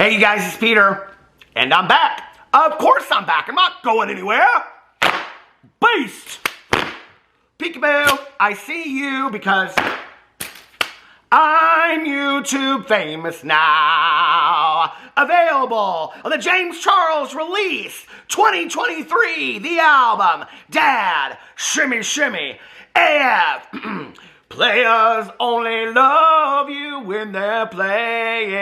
Hey, you guys, it's Peter, and I'm back. Of course I'm back. I'm not going anywhere. Beast! Peekaboo, I see you because I'm YouTube famous now. Available on the James Charles release 2023, the album Dad, Shimmy Shimmy, AF. Players only love you when they're playing.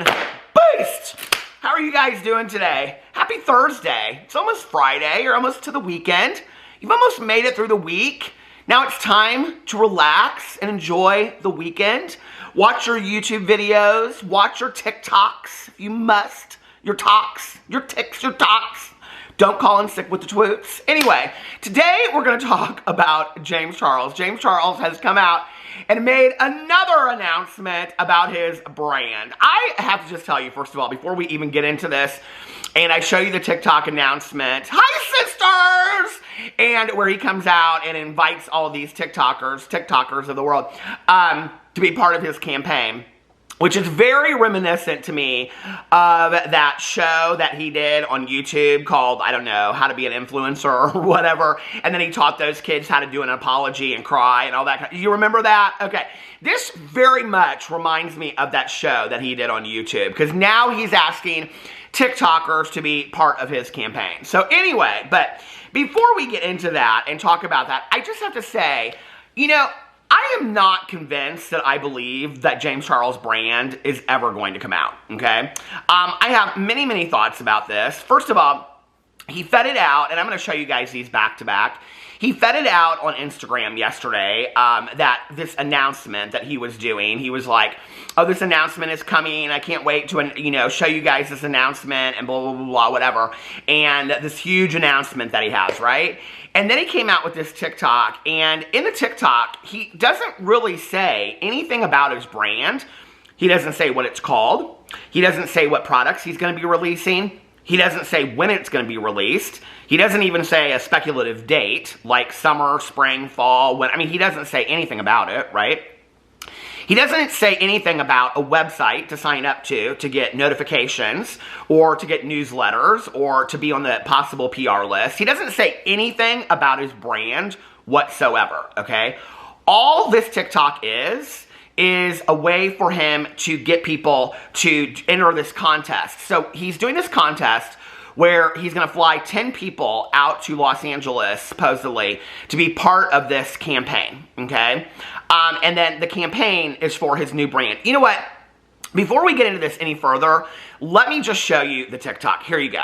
Beast! How are you guys doing today? Happy Thursday. It's almost Friday. You're almost to the weekend. You've almost made it through the week. Now it's time to relax and enjoy the weekend. Watch your YouTube videos. Watch your TikToks if you must. Your talks, your ticks, your talks. Don't call in sick with the twoots. Anyway, today we're going to talk about James Charles. James Charles has come out and made another announcement about his brand. I have to just tell you, first of all, before we even get into this, and I show you the TikTok announcement, hi sisters, and where he comes out and invites all of these TikTokers of the world, to be part of his campaign, which is very reminiscent to me of that show that he did on YouTube called, I don't know, How to Be an Influencer or whatever, and then he taught those kids how to do an apology and cry and all that. You remember that? Okay. This very much reminds me of that show that he did on YouTube, because now he's asking TikTokers to be part of his campaign. So anyway, but before we get into that and talk about that, I just have to say, you know, I am not convinced that I believe that James Charles' brand is ever going to come out, okay? I have many, many thoughts about this. First of all, he fed it out, and I'm going to show you guys these back to back. He fed it out on Instagram yesterday, that this announcement that he was doing, he was like, oh, this announcement is coming, I can't wait to, you know, show you guys this announcement, and blah, blah, blah, blah, whatever. And this huge announcement that he has, right? And then he came out with this TikTok, and in the TikTok, he doesn't really say anything about his brand. He doesn't say what it's called. He doesn't say what products he's going to be releasing. He doesn't say when it's going to be released. He doesn't even say a speculative date, like summer, spring, fall, when, I mean, he doesn't say anything about it, right? He doesn't say anything about a website to sign up to get notifications, or to get newsletters, or to be on the possible PR list. He doesn't say anything about his brand whatsoever, okay? All this TikTok is a way for him to get people to enter this contest. So he's doing this contest where he's going to fly 10 people out to Los Angeles, supposedly, to be part of this campaign, okay? And then the campaign is for his new brand. You know what? Before we get into this any further, let me just show you the TikTok. Here you go.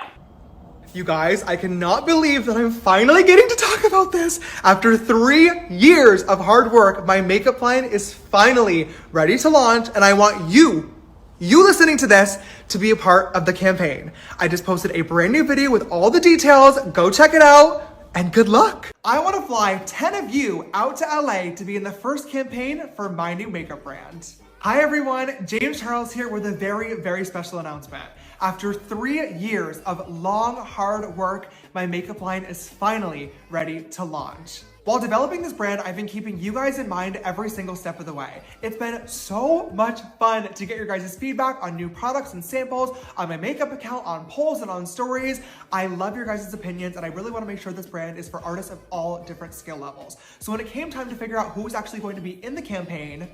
You guys, I cannot believe that I'm finally getting to talk about this. After 3 years of hard work, my makeup line is finally ready to launch, and I want you listening to this, to be a part of the campaign. I just posted a brand new video with all the details. Go check it out, and good luck. I want to fly 10 of you out to LA to be in the first campaign for my new makeup brand. Hi everyone, James Charles here with a very, very special announcement. After 3 years of long, hard work, my makeup line is finally ready to launch. While developing this brand, I've been keeping you guys in mind every single step of the way. It's been so much fun to get your guys' feedback on new products and samples, on my makeup account, on polls, and on stories. I love your guys' opinions, and I really want to make sure this brand is for artists of all different skill levels. So when it came time to figure out who was actually going to be in the campaign,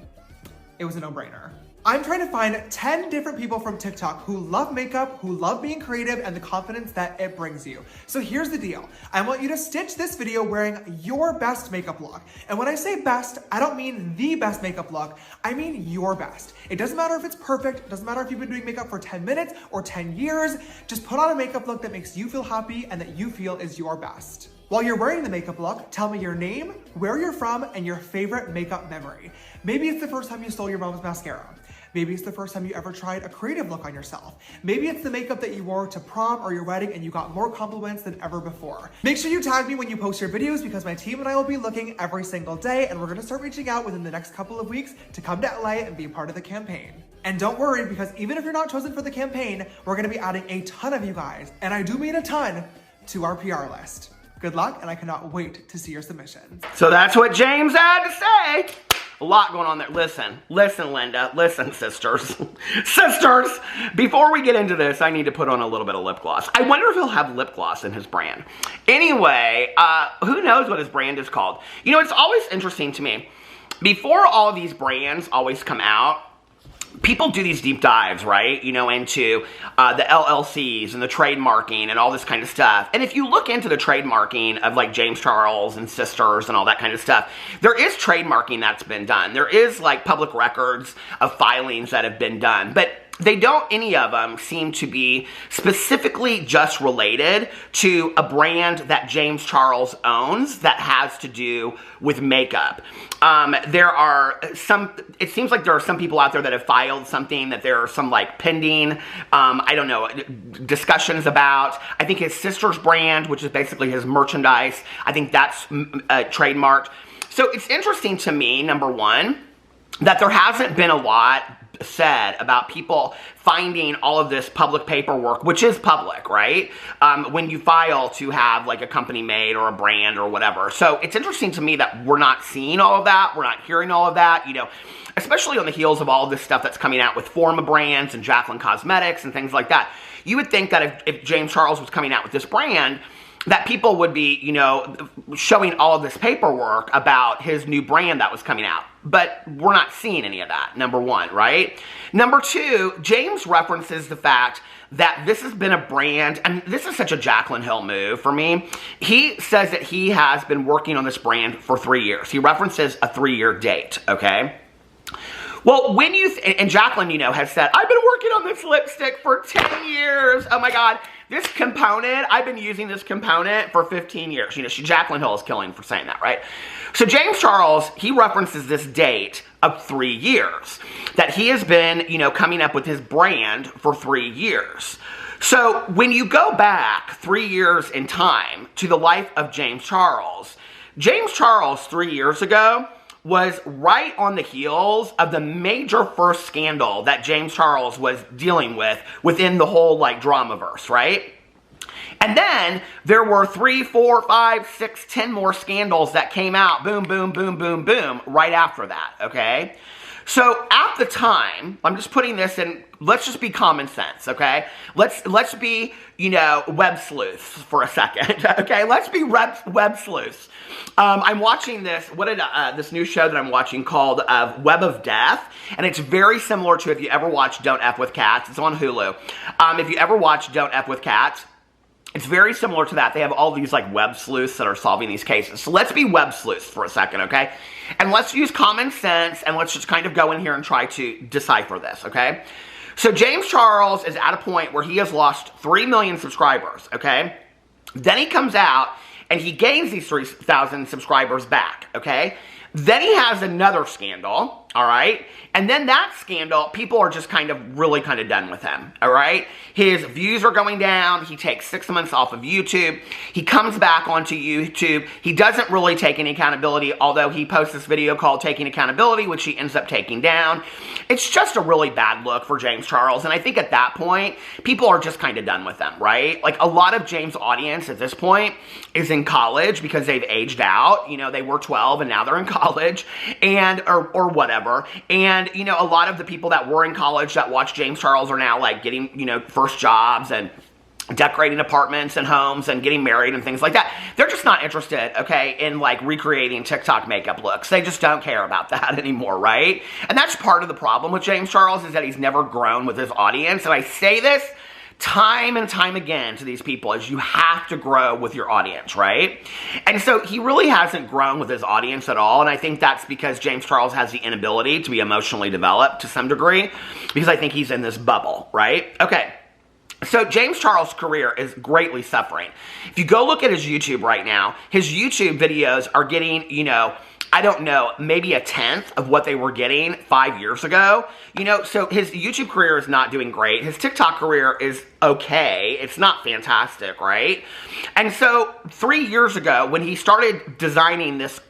it was a no-brainer. I'm trying to find 10 different people from TikTok who love makeup, who love being creative, and the confidence that it brings you. So here's the deal. I want you to stitch this video wearing your best makeup look. And when I say best, I don't mean the best makeup look, I mean your best. It doesn't matter if it's perfect, it doesn't matter if you've been doing makeup for 10 minutes or 10 years, just put on a makeup look that makes you feel happy and that you feel is your best. While you're wearing the makeup look, tell me your name, where you're from, and your favorite makeup memory. Maybe it's the first time you stole your mom's mascara. Maybe it's the first time you ever tried a creative look on yourself. Maybe it's the makeup that you wore to prom or your wedding and you got more compliments than ever before. Make sure you tag me when you post your videos, because my team and I will be looking every single day, and we're gonna start reaching out within the next couple of weeks to come to LA and be a part of the campaign. And don't worry, because even if you're not chosen for the campaign, we're gonna be adding a ton of you guys, and I do mean a ton, to our PR list. Good luck, and I cannot wait to see your submissions. So that's what James had to say. A lot going on there. Listen, Linda. Listen, sisters. Sisters! Before we get into this, I need to put on a little bit of lip gloss. I wonder if he'll have lip gloss in his brand. Anyway, who knows what his brand is called? You know, it's always interesting to me. Before all of these brands always come out, people do these deep dives, right? You know, into the LLCs and the trademarking and all this kind of stuff. And if you look into the trademarking of like James Charles and Sisters and all that kind of stuff, there is trademarking that's been done. There is like public records of filings that have been done. But they don't, any of them seem to be specifically just related to a brand that James Charles owns that has to do with makeup. There are some, it seems like there are some people out there that have filed something that there are some like pending, I don't know, discussions about. I think his sister's brand, which is basically his merchandise, I think that's trademarked. So it's interesting to me, number one, that there hasn't been a lot said about people finding all of this public paperwork, which is public, right? When you file to have like a company made or a brand or whatever. So it's interesting to me that we're not seeing all of that. We're not hearing all of that, you know, especially on the heels of all of this stuff that's coming out with Forma brands and Jacqueline Cosmetics and things like that. You would think that if James Charles was coming out with this brand, that people would be, you know, showing all of this paperwork about his new brand that was coming out. But we're not seeing any of that, number one, right? Number two, James references the fact that this has been a brand, and this is such a Jaclyn Hill move for me. He says that he has been working on this brand for 3 years. He references a 3-year date, okay? Well, when you, and Jaclyn, you know, has said, I've been working on this lipstick for 10 years. Oh my God. This component, I've been using this component for 15 years. You know, Jaclyn Hill is killing for saying that, right? So James Charles, he references this date of 3 years. That he has been, you know, coming up with his brand for 3 years. So when you go back 3 years in time to the life of James Charles 3 years ago was right on the heels of the major first scandal that James Charles was dealing with within the whole, like, dramaverse, right? And then there were 3, 4, 5, 6, 10 more scandals that came out, boom, boom, boom, boom, boom, right after that, okay? So at the time, I'm just putting this in, let's just be common sense, okay? Let's be, you know, web sleuths for a second, okay? Let's be web sleuths. I'm watching this, this new show that I'm watching called Web of Death, and it's very similar to if you ever watched Don't F With Cats. It's on Hulu. If you ever watched Don't F With Cats, it's very similar to that. They have all these like web sleuths that are solving these cases. So let's be web sleuths for a second, okay? And let's use common sense and let's just kind of go in here and try to decipher this, okay? So James Charles is at a point where he has lost 3 million subscribers, okay? Then he comes out and he gains these 3,000 subscribers back, okay? Then he has another scandal, all right? And then that scandal, people are just really kind of done with him, all right? His views are going down. He takes 6 months off of YouTube. He comes back onto YouTube. He doesn't really take any accountability, although he posts this video called Taking Accountability, which he ends up taking down. It's just a really bad look for James Charles, and I think at that point, people are just kind of done with him, right? Like, a lot of James' audience at this point is in college because they've aged out. You know, they were 12 and now they're in college, and or whatever. And, you know, a lot of the people that were in college that watch James Charles are now, like, getting, you know, first jobs and decorating apartments and homes and getting married and things like that. They're just not interested, okay, in, like, recreating TikTok makeup looks. They just don't care about that anymore, right? And that's part of the problem with James Charles, is that he's never grown with his audience. And I say this time and time again to these people, is you have to grow with your audience, right? And so he really hasn't grown with his audience at all, and I think that's because James Charles has the inability to be emotionally developed to some degree, because I think he's in this bubble, right? Okay. So James Charles' career is greatly suffering. If you go look at his YouTube right now, his YouTube videos are getting, you know, I don't know, maybe a tenth of what they were getting 5 years ago. You know, so his YouTube career is not doing great. His TikTok career is okay. It's not fantastic, right? And so 3 years ago, when he started designing this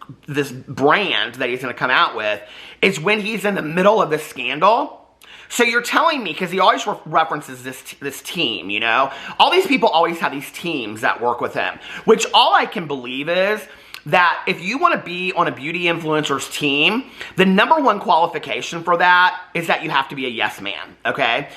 brand that he's going to come out with, is when he's in the middle of this scandal. So you're telling me, because he always references this team, you know? All these people always have these teams that work with him, which all I can believe is, that if you want to be on a beauty influencer's team, the number one qualification for that is that you have to be a yes man, okay?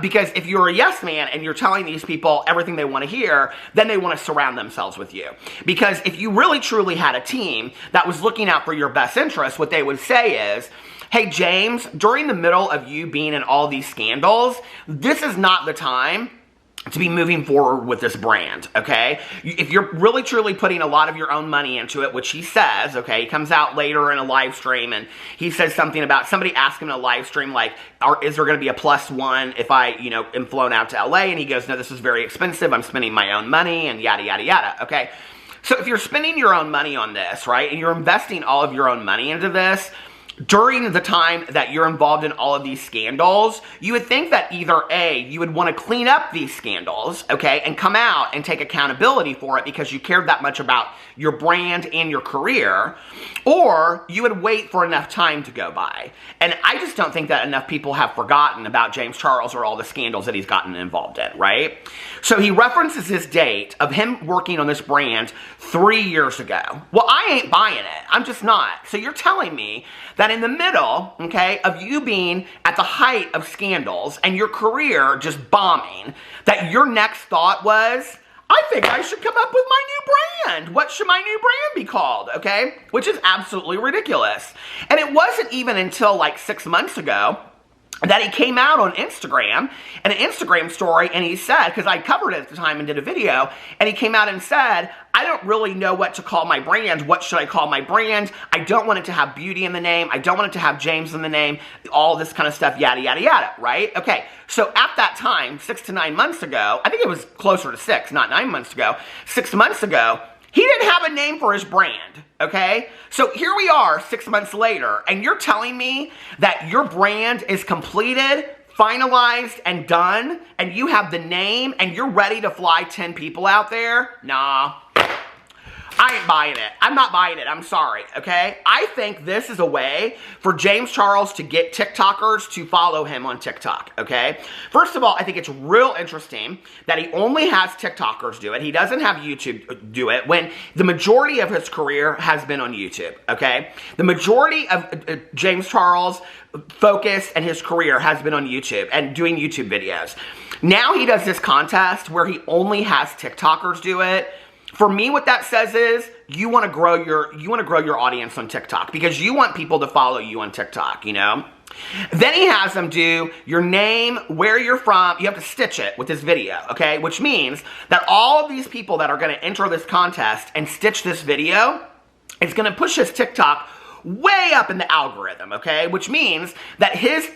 Because if you're a yes man and you're telling these people everything they want to hear, then they want to surround themselves with you. Because if you really truly had a team that was looking out for your best interests, what they would say is, hey, James, during the middle of you being in all these scandals, this is not the time to be moving forward with this brand, okay? If you're really truly putting a lot of your own money into it, which he says, okay, he comes out later in a live stream and he says something about, somebody asked him in a live stream, like, is there going to be a +1 if I, am flown out to LA? And he goes, no, this is very expensive. I'm spending my own money and yada, yada, yada, okay? So if you're spending your own money on this, right, and you're investing all of your own money into this, during the time that you're involved in all of these scandals, you would think that either A, you would want to clean up these scandals, okay, and come out and take accountability for it because you cared that much about your brand and your career, or you would wait for enough time to go by. And I just don't think that enough people have forgotten about James Charles or all the scandals that he's gotten involved in, right? So he references his date of him working on this brand 3 years ago. Well, I ain't buying it. I'm just not. So you're telling me that in the middle, okay, of you being at the height of scandals and your career just bombing, that your next thought was, I think I should come up with my new brand. What should my new brand be called, okay? Which is absolutely ridiculous. And it wasn't even until like 6 months ago that he came out on Instagram, and an Instagram story, and he said, because I covered it at the time and did a video, and he came out and said, I don't really know what to call my brand. What should I call my brand? I don't want it to have beauty in the name. I don't want it to have James in the name. All this kind of stuff, yada, yada, yada, right? Okay, so at that time, 6 to 9 months ago, I think it was closer to 6, not 9 months ago, 6 months ago, he didn't have a name for his brand, okay? So here we are 6 months later, and you're telling me that your brand is completed, finalized, and done, and you have the name, and you're ready to fly 10 people out there? Nah. I ain't buying it. I'm not buying it. I'm sorry, okay? I think this is a way for James Charles to get TikTokers to follow him on TikTok, okay? First of all, I think it's real interesting that he only has TikTokers do it. He doesn't have YouTube do it when the majority of his career has been on YouTube, okay? The majority of James Charles' focus and his career has been on YouTube and doing YouTube videos. Now he does this contest where he only has TikTokers do it. For me, what that says is you want to grow your audience on TikTok because you want people to follow you on TikTok, you know? Then he has them do your name, where you're from. You have to stitch it with this video, okay? Which means that all of these people that are going to enter this contest and stitch this video, it's going to push his TikTok way up in the algorithm, okay? Which means that his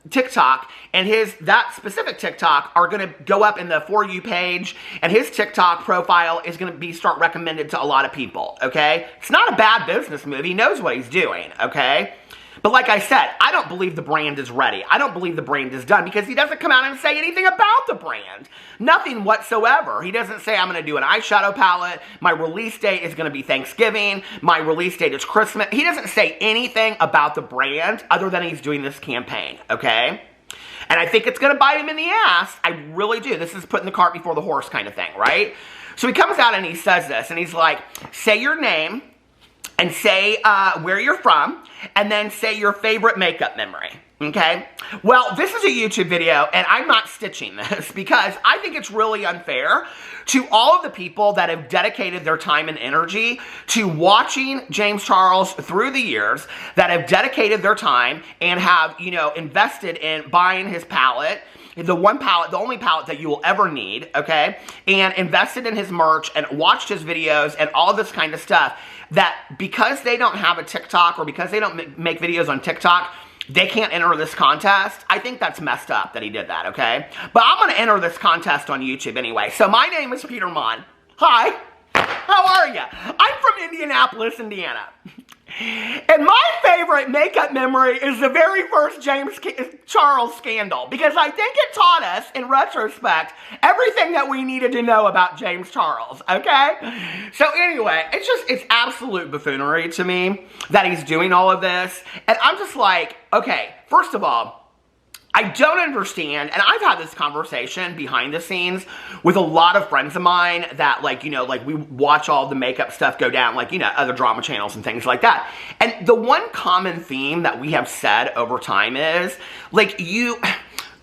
TikTok and that specific TikTok are going to go up in the For You page, and his TikTok profile is going to start recommended to a lot of people, okay? It's not a bad business move. He knows what he's doing, okay? But like I said, I don't believe the brand is ready. I don't believe the brand is done because he doesn't come out and say anything about the brand. Nothing whatsoever. He doesn't say, I'm going to do an eyeshadow palette. My release date is going to be Thanksgiving. My release date is Christmas. He doesn't say anything about the brand other than he's doing this campaign, okay? And I think it's going to bite him in the ass. I really do. This is putting the cart before the horse kind of thing, right? So he comes out and he says this, and he's like, say your name, and say where you're from, and then say your favorite makeup memory, okay? Well, this is a YouTube video, and I'm not stitching this because I think it's really unfair to all of the people that have dedicated their time and energy to watching James Charles through the years, that have dedicated their time and have, invested in buying his palette, the only palette that you will ever need, okay? And invested in his merch and watched his videos and all this kind of stuff, that because they don't have a TikTok or because they don't make videos on TikTok, they can't enter this contest. I think that's messed up that he did that, okay? But I'm going to enter this contest on YouTube anyway. So my name is Peter Monn. Hi. How are you? I'm from Indianapolis, Indiana. And my favorite makeup memory is the very first James Charles scandal because I think it taught us, in retrospect, everything that we needed to know about James Charles, okay? So anyway, it's absolute buffoonery to me that he's doing all of this. And I'm just like, okay, first of all, I don't understand, and I've had this conversation behind the scenes with a lot of friends of mine that, like, you know, like, we watch all the makeup stuff go down, like, you know, other drama channels and things like that. And the one common theme that we have said over time is, like,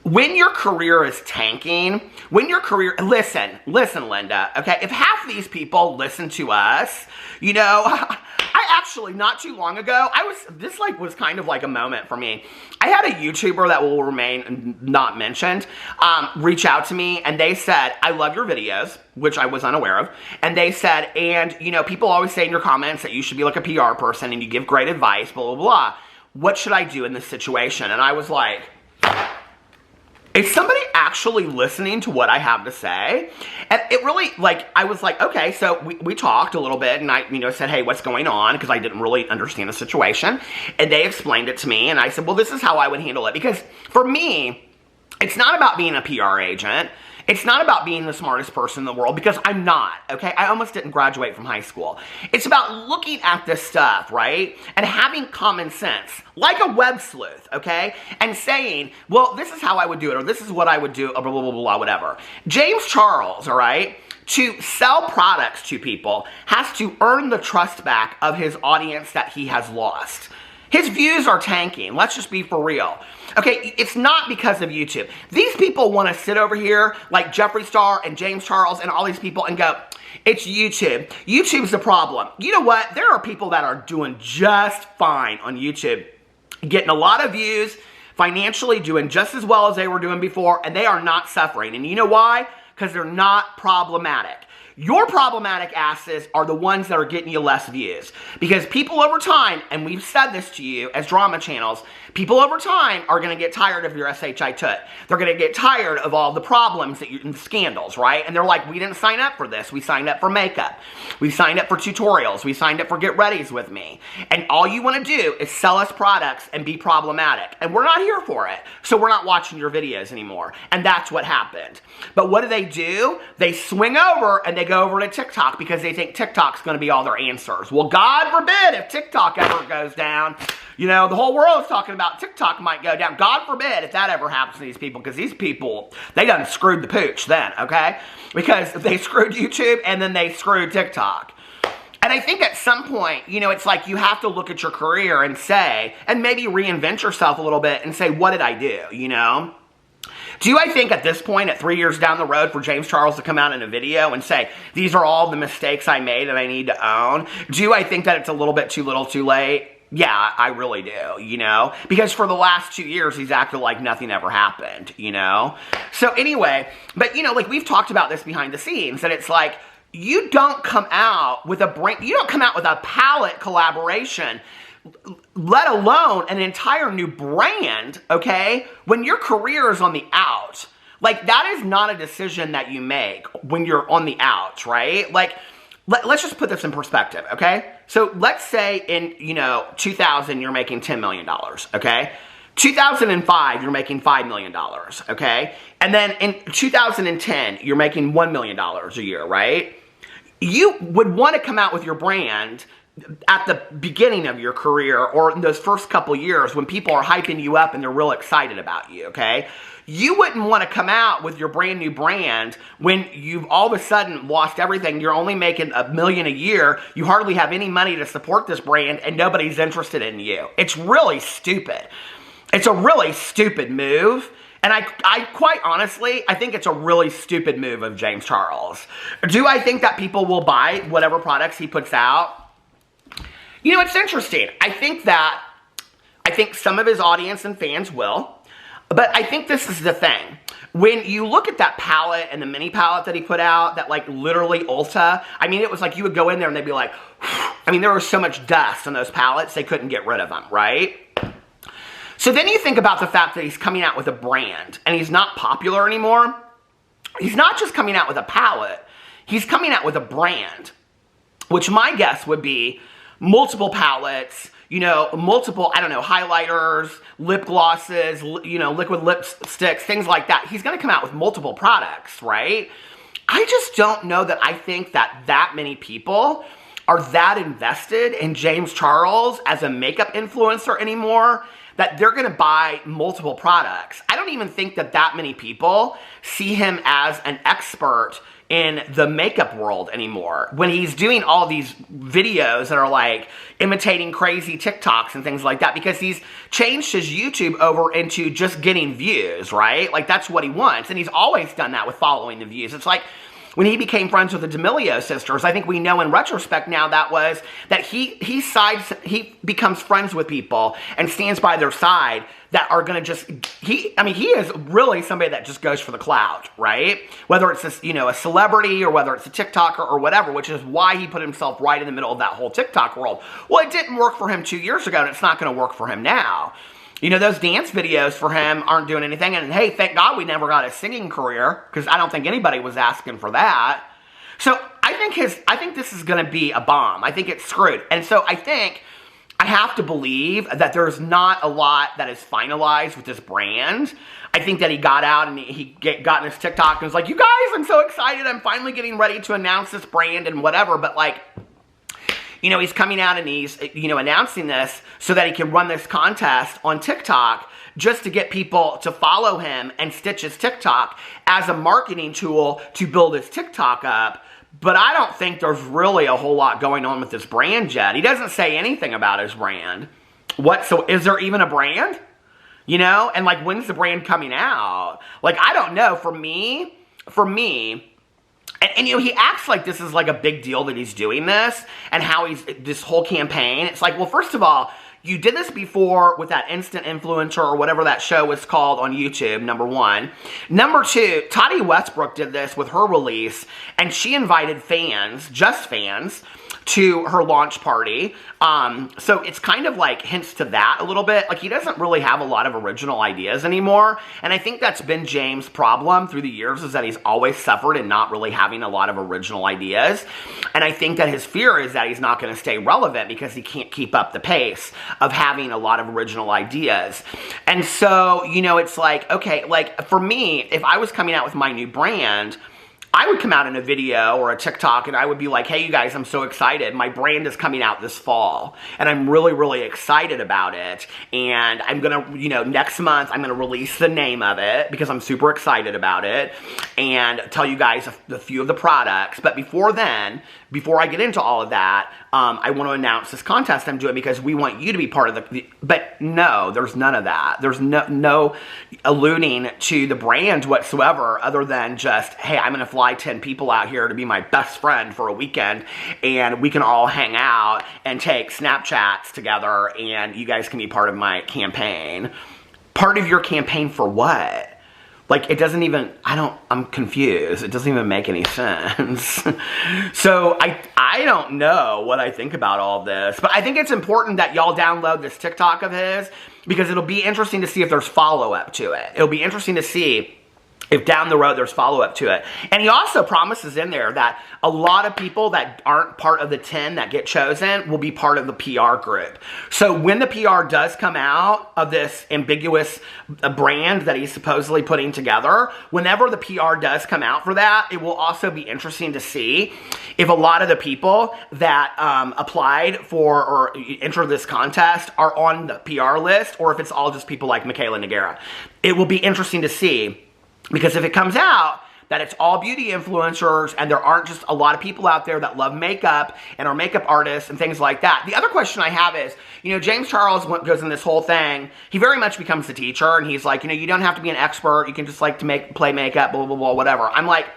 when your career is tanking, listen, Linda, okay? If half of these people listen to us, you know, I actually, not too long ago, this was kind of like a moment for me. I had a YouTuber that will remain not mentioned, reach out to me, and they said, I love your videos, which I was unaware of, and they said, and, you know, people always say in your comments that you should be like a PR person and you give great advice, blah, blah, blah. What should I do in this situation? And I was like, is somebody actually listening to what I have to say? And it really, like, I was like, okay, so we talked a little bit, and I, you know, said, hey, what's going on? Because I didn't really understand the situation. And they explained it to me, and I said, well, this is how I would handle it. Because for me, it's not about being a PR agent. It's not about being the smartest person in the world, because I'm not, okay? I almost didn't graduate from high school. It's about looking at this stuff, right? And having common sense, like a web sleuth, okay? And saying, well, this is how I would do it, or this is what I would do, blah, blah, blah, blah, whatever. James Charles, all right, to sell products to people has to earn the trust back of his audience that he has lost. His views are tanking. Let's just be for real. Okay, it's not because of YouTube. These people want to sit over here like Jeffree Star and James Charles and all these people and go, it's YouTube. YouTube's the problem. You know what? There are people that are doing just fine on YouTube, getting a lot of views, financially doing just as well as they were doing before, and they are not suffering. And you know why? Because they're not problematic. Your problematic asses are the ones that are getting you less views. Because people over time, and we've said this to you as drama channels, people over time are going to get tired of your SHI Tut. They're going to get tired of all the problems and scandals, right? And they're like, we didn't sign up for this. We signed up for makeup. We signed up for tutorials. We signed up for get readies with me. And all you want to do is sell us products and be problematic. And we're not here for it. So we're not watching your videos anymore. And that's what happened. But what do? They swing over and they go over to TikTok because they think TikTok's going to be all their answers. Well, God forbid if TikTok ever goes down. You know, the whole world is talking about TikTok might go down. God forbid if that ever happens to these people, because these people, they done screwed the pooch then, okay? Because they screwed YouTube and then they screwed TikTok. And I think at some point, you know, it's like you have to look at your career and say, and maybe reinvent yourself a little bit and say, what did I do, you know? Do I think at this point, at 3 years down the road, for James Charles to come out in a video and say, these are all the mistakes I made and I need to own? Do I think that it's a little bit too little too late? Yeah, I really do, you know? Because for the last 2 years, he's acted like nothing ever happened, you know? So anyway, but you know, like we've talked about this behind the scenes, and it's like, you don't come out with a palette collaboration, let alone an entire new brand, okay, when your career is on the out. Like, that is not a decision that you make when you're on the out, right? Like, let's just put this in perspective, okay? So let's say in, you know, 2000, you're making $10 million, okay? 2005, you're making $5 million, okay? And then in 2010, you're making $1 million a year, right? You would want to come out with your brand at the beginning of your career, or in those first couple years when people are hyping you up and they're real excited about you, okay? You wouldn't want to come out with your brand new brand when you've all of a sudden lost everything. You're only making $1 million a year. You hardly have any money to support this brand, and nobody's interested in you. It's really stupid. It's a really stupid move. And I quite honestly, I think it's a really stupid move of James Charles. Do I think that people will buy whatever products he puts out? You know, it's interesting. I think some of his audience and fans will. But I think this is the thing. When you look at that palette and the mini palette that he put out, that like literally Ulta, I mean, it was like you would go in there and they'd be like, I mean, there was so much dust on those palettes, they couldn't get rid of them, right? So then you think about the fact that he's coming out with a brand and he's not popular anymore. He's not just coming out with a palette, he's coming out with a brand, which my guess would be multiple palettes, you know, multiple, I don't know, highlighters, lip glosses, you know, liquid lipsticks, things like that. He's going to come out with multiple products, right? I just don't know that I think that many people are that invested in James Charles as a makeup influencer anymore, that they're going to buy multiple products. I don't even think that many people see him as an expert in the makeup world anymore. When he's doing all these videos that are like imitating crazy TikToks and things like that, because he's changed his YouTube over into just getting views, right? Like that's what he wants. And he's always done that with following the views. It's like when he became friends with the D'Amelio sisters, I think we know in retrospect now that he becomes friends with people and stands by their side that are going to he is really somebody that just goes for the clout, right? Whether it's a celebrity or whether it's a TikToker or whatever, which is why he put himself right in the middle of that whole TikTok world. Well, it didn't work for him 2 years ago, and it's not going to work for him now. Those dance videos for him aren't doing anything. And hey, thank God we never got a singing career, because I don't think anybody was asking for that. So I think this is going to be a bomb. I think it's screwed. And so I think I have to believe that there's not a lot that is finalized with this brand. I think that he got out and he got in his TikTok and was like, you guys, I'm so excited. I'm finally getting ready to announce this brand and whatever. But like, he's coming out and he's, announcing this so that he can run this contest on TikTok just to get people to follow him and stitch his TikTok as a marketing tool to build his TikTok up. But I don't think there's really a whole lot going on with this brand yet. He doesn't say anything about his brand. So is there even a brand? And like, when's the brand coming out? Like, I don't know. For me, and he acts like this is like a big deal that he's doing this and how he's this whole campaign. It's like, well, first of all, you did this before with that Instant Influencer or whatever that show was called on YouTube, number one. Number two, Tati Westbrook did this with her release, and she invited fans, just fans, to her launch party. So it's kind of like hints to that a little bit. Like, he doesn't really have a lot of original ideas anymore. And I think that's been James' problem through the years, is that he's always suffered in not really having a lot of original ideas. And I think that his fear is that he's not going to stay relevant because he can't keep up the pace of having a lot of original ideas. And so, it's like, okay, like for me, if I was coming out with my new brand, I would come out in a video or a TikTok and I would be like, hey, you guys, I'm so excited. My brand is coming out this fall and I'm really, really excited about it. And I'm going to, next month, I'm going to release the name of it because I'm super excited about it and tell you guys a few of the products. But before then, before I get into all of that, I want to announce this contest I'm doing because we want you to be part of but no, there's none of that. There's no alluding to the brand whatsoever other than just, hey, I'm going to fly 10 people out here to be my best friend for a weekend and we can all hang out and take Snapchats together and you guys can be part of my campaign. Part of your campaign for what? Like, it doesn't even, I'm confused. It doesn't even make any sense. So, I don't know what I think about all this. But I think it's important that y'all download this TikTok of his because it'll be interesting to see if there's follow-up to it. It'll be interesting to see if down the road there's follow-up to it. And he also promises in there that a lot of people that aren't part of the 10 that get chosen will be part of the PR group. So when the PR does come out of this ambiguous brand that he's supposedly putting together, whenever the PR does come out for that, it will also be interesting to see if a lot of the people that applied for or entered this contest are on the PR list or if it's all just people like Michaela Nogueira. It will be interesting to see. Because if it comes out that it's all beauty influencers and there aren't just a lot of people out there that love makeup and are makeup artists and things like that. The other question I have is, James Charles goes in this whole thing. He very much becomes the teacher and he's like, you don't have to be an expert. You can just like play makeup, blah, blah, blah, whatever. I'm like,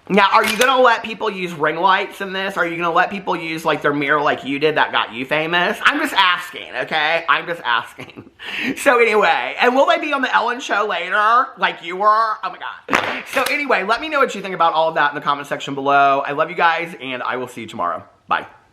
now, are you going to let people use ring lights in this? Are you going to let people use, like, their mirror like you did that got you famous? I'm just asking, okay? I'm just asking. So, anyway, and will they be on the Ellen show later like you were? Oh, my God. So, anyway, let me know what you think about all of that in the comment section below. I love you guys, and I will see you tomorrow. Bye.